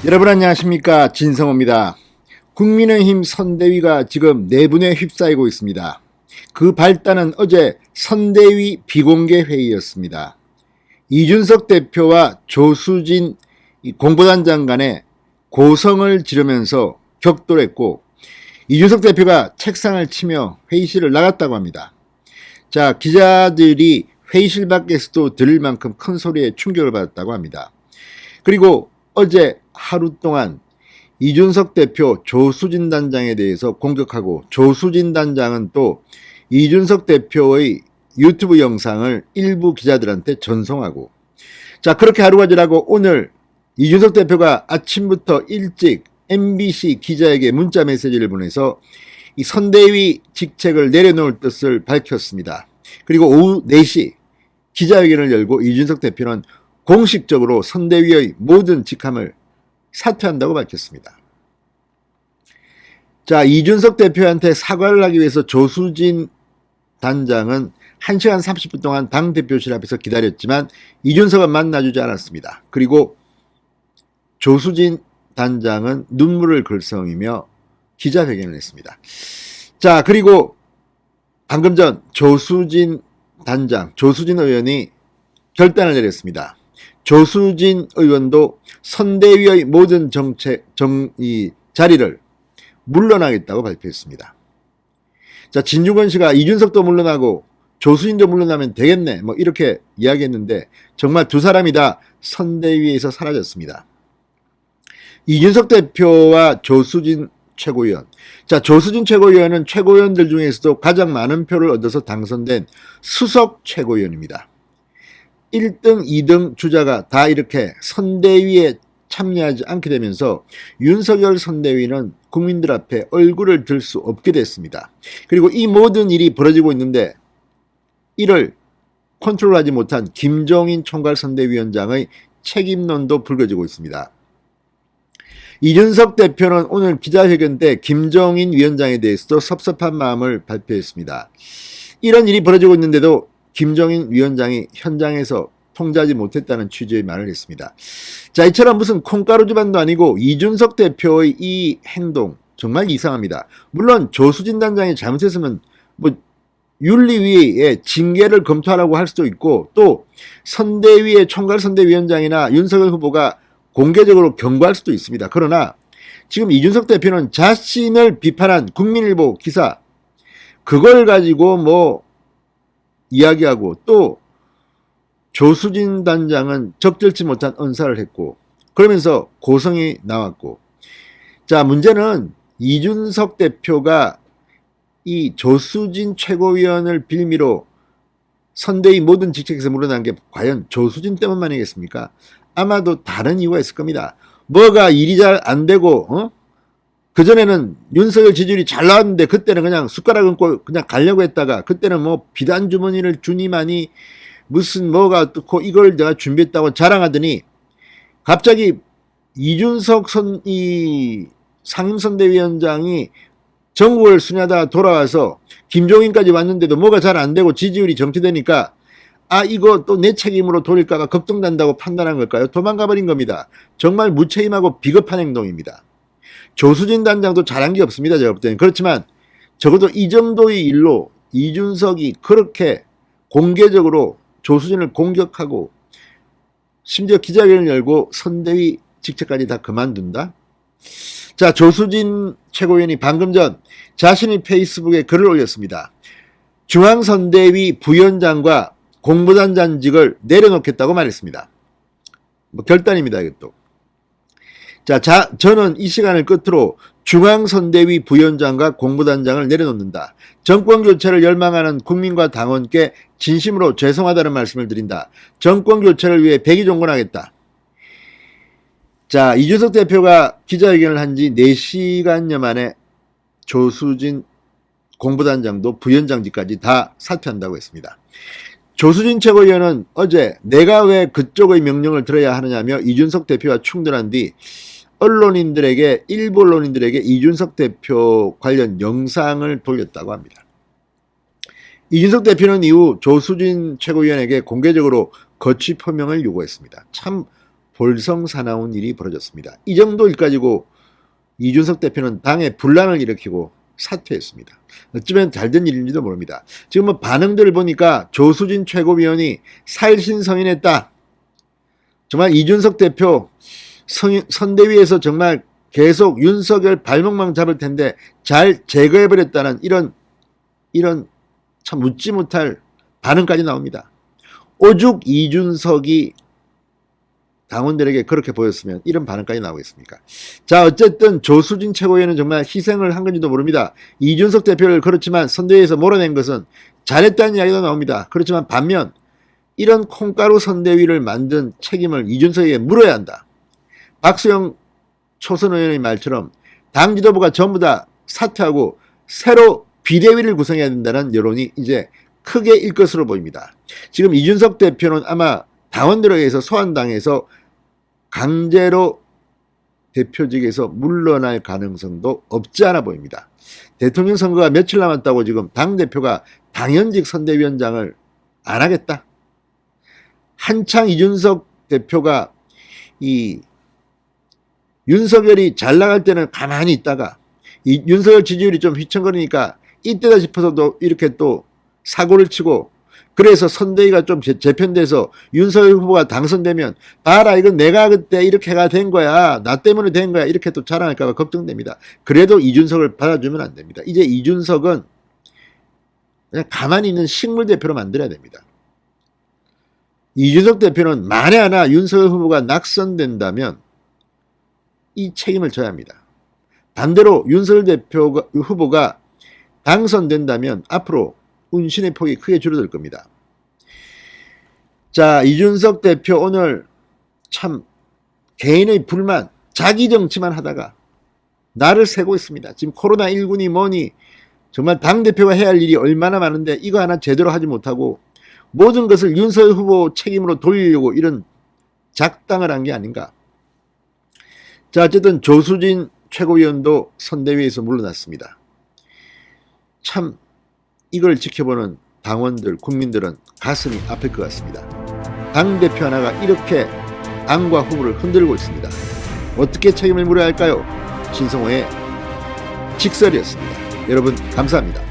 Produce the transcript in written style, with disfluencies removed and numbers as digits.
여러분 안녕하십니까, 진성호입니다. 국민의힘 선대위가 지금 내분에 휩싸이고 있습니다. 그 발단은 어제 선대위 비공개 회의였습니다. 이준석 대표와 조수진 공보단장 간에 고성을 지르면서 격돌했고, 이준석 대표가 책상을 치며 회의실을 나갔다고 합니다. 자, 기자들이 회의실 밖에서도 들을 만큼 큰 소리에 충격을 받았다고 합니다. 그리고 어제 하루 동안 이준석 대표 조수진 단장에 대해서 공격하고, 조수진 단장은 또 이준석 대표의 유튜브 영상을 일부 기자들한테 전송하고, 자, 그렇게 하루가 지나고 오늘 이준석 대표가 아침부터 일찍 MBC 기자에게 문자 메시지를 보내서 이 선대위 직책을 내려놓을 뜻을 밝혔습니다. 그리고 오후 4시 기자회견을 열고 이준석 대표는 공식적으로 선대위의 모든 직함을 사퇴한다고 밝혔습니다. 자, 이준석 대표한테 사과를 하기 위해서 조수진 단장은 1시간 30분 동안 당대표실 앞에서 기다렸지만 이준석은 만나주지 않았습니다. 그리고 조수진 단장은 눈물을 글썽이며 기자회견을 했습니다. 자, 그리고 방금 전 조수진 단장, 조수진 의원이 결단을 내렸습니다. 조수진 의원도 선대위의 모든 자리를 물러나겠다고 발표했습니다. 자, 진중권 씨가 이준석도 물러나고 조수진도 물러나면 되겠네, 뭐 이렇게 이야기했는데 정말 두 사람이 다 선대위에서 사라졌습니다. 이준석 대표와 조수진 최고위원. 자, 조수진 최고위원은 최고위원들 중에서도 가장 많은 표를 얻어서 당선된 수석 최고위원입니다. 1등, 2등 주자가 다 이렇게 선대위에 참여하지 않게 되면서 윤석열 선대위는 국민들 앞에 얼굴을 들 수 없게 됐습니다. 그리고 이 모든 일이 벌어지고 있는데 이를 컨트롤하지 못한 김종인 총괄선대위원장의 책임론도 불거지고 있습니다. 이준석 대표는 오늘 기자회견 때 김종인 위원장에 대해서도 섭섭한 마음을 발표했습니다. 이런 일이 벌어지고 있는데도 김종인 위원장이 현장에서 통제하지 못했다는 취지의 말을 했습니다. 자, 이처럼 무슨 콩가루 집안도 아니고 이준석 대표의 이 행동 정말 이상합니다. 물론 조수진 단장이 잘못했으면 뭐 윤리위의 징계를 검토하라고 할 수도 있고, 또 선대위의 총괄선대위원장이나 윤석열 후보가 공개적으로 경고할 수도 있습니다. 그러나 지금 이준석 대표는 자신을 비판한 국민일보 기사, 그걸 가지고 뭐 이야기하고, 또 조수진 단장은 적절치 못한 언사를 했고, 그러면서 고성이 나왔고, 자, 문제는 이준석 대표가 이 조수진 최고위원을 빌미로 선대위 모든 직책에서 물러난 게 과연 조수진 때문만이겠습니까? 아마도 다른 이유가 있을 겁니다. 뭐가 일이 잘 안 되고, 그전에는 윤석열 지지율이 잘 나왔는데 그때는 그냥 숟가락 얹고 그냥 가려고 했다가, 그때는 뭐 비단 주머니를 주니만이 무슨 뭐가 어떻고 이걸 내가 준비했다고 자랑하더니 갑자기 이준석 상임선대위원장이 전국을 순회하다가 돌아와서 김종인까지 왔는데도 뭐가 잘 안 되고 지지율이 정체되니까 이거 또 내 책임으로 돌릴까봐 걱정된다고 판단한 걸까요? 도망가 버린 겁니다. 정말 무책임하고 비겁한 행동입니다. 조수진 단장도 잘한 게 없습니다, 제가 볼 때는. 그렇지만 적어도 이 정도의 일로 이준석이 그렇게 공개적으로 조수진을 공격하고 심지어 기자회견을 열고 선대위 직책까지 다 그만둔다? 자, 조수진 최고위원이 방금 전 자신의 페이스북에 글을 올렸습니다. 중앙선대위 부위원장과 공보단장직을 내려놓겠다고 말했습니다. 뭐 결단입니다, 이것도. 자, 저는 이 시간을 끝으로 중앙선대위 부위원장과 공보단장을 내려놓는다. 정권교체를 열망하는 국민과 당원께 진심으로 죄송하다는 말씀을 드린다. 정권교체를 위해 백의종군하겠다. 자, 이준석 대표가 기자회견을 한 지 4시간여 만에 조수진 공보단장도 부위원장직까지 다 사퇴한다고 했습니다. 조수진 최고위원은 어제 내가 왜 그쪽의 명령을 들어야 하느냐며 이준석 대표와 충돌한 뒤 일부 언론인들에게 이준석 대표 관련 영상을 돌렸다고 합니다. 이준석 대표는 이후 조수진 최고위원에게 공개적으로 거취 표명을 요구했습니다. 참 볼성사나운 일이 벌어졌습니다. 이 정도 일 가지고 이준석 대표는 당에 분란을 일으키고 사퇴했습니다. 어쩌면 잘된 일인지도 모릅니다. 지금 뭐 반응들을 보니까 조수진 최고위원이 살신성인했다. 정말 이준석 대표 선대위에서 정말 계속 윤석열 발목망 잡을 텐데 잘 제거해버렸다는 이런 참 웃지 못할 반응까지 나옵니다. 오죽 이준석이 당원들에게 그렇게 보였으면 이런 반응까지 나오겠습니까? 자, 어쨌든 조수진 최고위원은 정말 희생을 한 건지도 모릅니다. 이준석 대표를 그렇지만 선대위에서 몰아낸 것은 잘했다는 이야기도 나옵니다. 그렇지만 반면 이런 콩가루 선대위를 만든 책임을 이준석에게 물어야 한다. 박수영 초선 의원의 말처럼 당 지도부가 전부 다 사퇴하고 새로 비대위를 구성해야 된다는 여론이 이제 크게 일 것으로 보입니다. 지금 이준석 대표는 아마 당원들에 의해서 소환당해서 강제로 대표직에서 물러날 가능성도 없지 않아 보입니다. 대통령 선거가 며칠 남았다고 지금 당대표가 당연직 선대위원장을 안 하겠다. 한창 이준석 대표가 이 윤석열이 잘 나갈 때는 가만히 있다가 이 윤석열 지지율이 좀 휘청거리니까 이때다 싶어서도 이렇게 또 사고를 치고 그래서 선대위가 좀 재편돼서 윤석열 후보가 당선되면 봐라 이건 내가 그때 이렇게가 된 거야 나 때문에 된 거야 이렇게 또 자랑할까 봐 걱정됩니다. 그래도 이준석을 받아주면 안 됩니다. 이제 이준석은 그냥 가만히 있는 식물 대표로 만들어야 됩니다. 이준석 대표는 만에 하나 윤석열 후보가 낙선된다면 이 책임을 져야 합니다. 반대로 윤석열 후보가 당선된다면 앞으로 운신의 폭이 크게 줄어들 겁니다. 자, 이준석 대표 오늘 참 개인의 불만, 자기 정치만 하다가 나를 세고 있습니다. 지금 코로나19니 뭐니 정말 당대표가 해야 할 일이 얼마나 많은데 이거 하나 제대로 하지 못하고 모든 것을 윤석열 후보 책임으로 돌리려고 이런 작당을 한 게 아닌가. 자, 어쨌든 조수진 최고위원도 선대위에서 물러났습니다. 참 이걸 지켜보는 당원들, 국민들은 가슴이 아플 것 같습니다. 당대표 하나가 이렇게 당과 후보를 흔들고 있습니다. 어떻게 책임을 물어야 할까요? 신성호의 직설이었습니다. 여러분 감사합니다.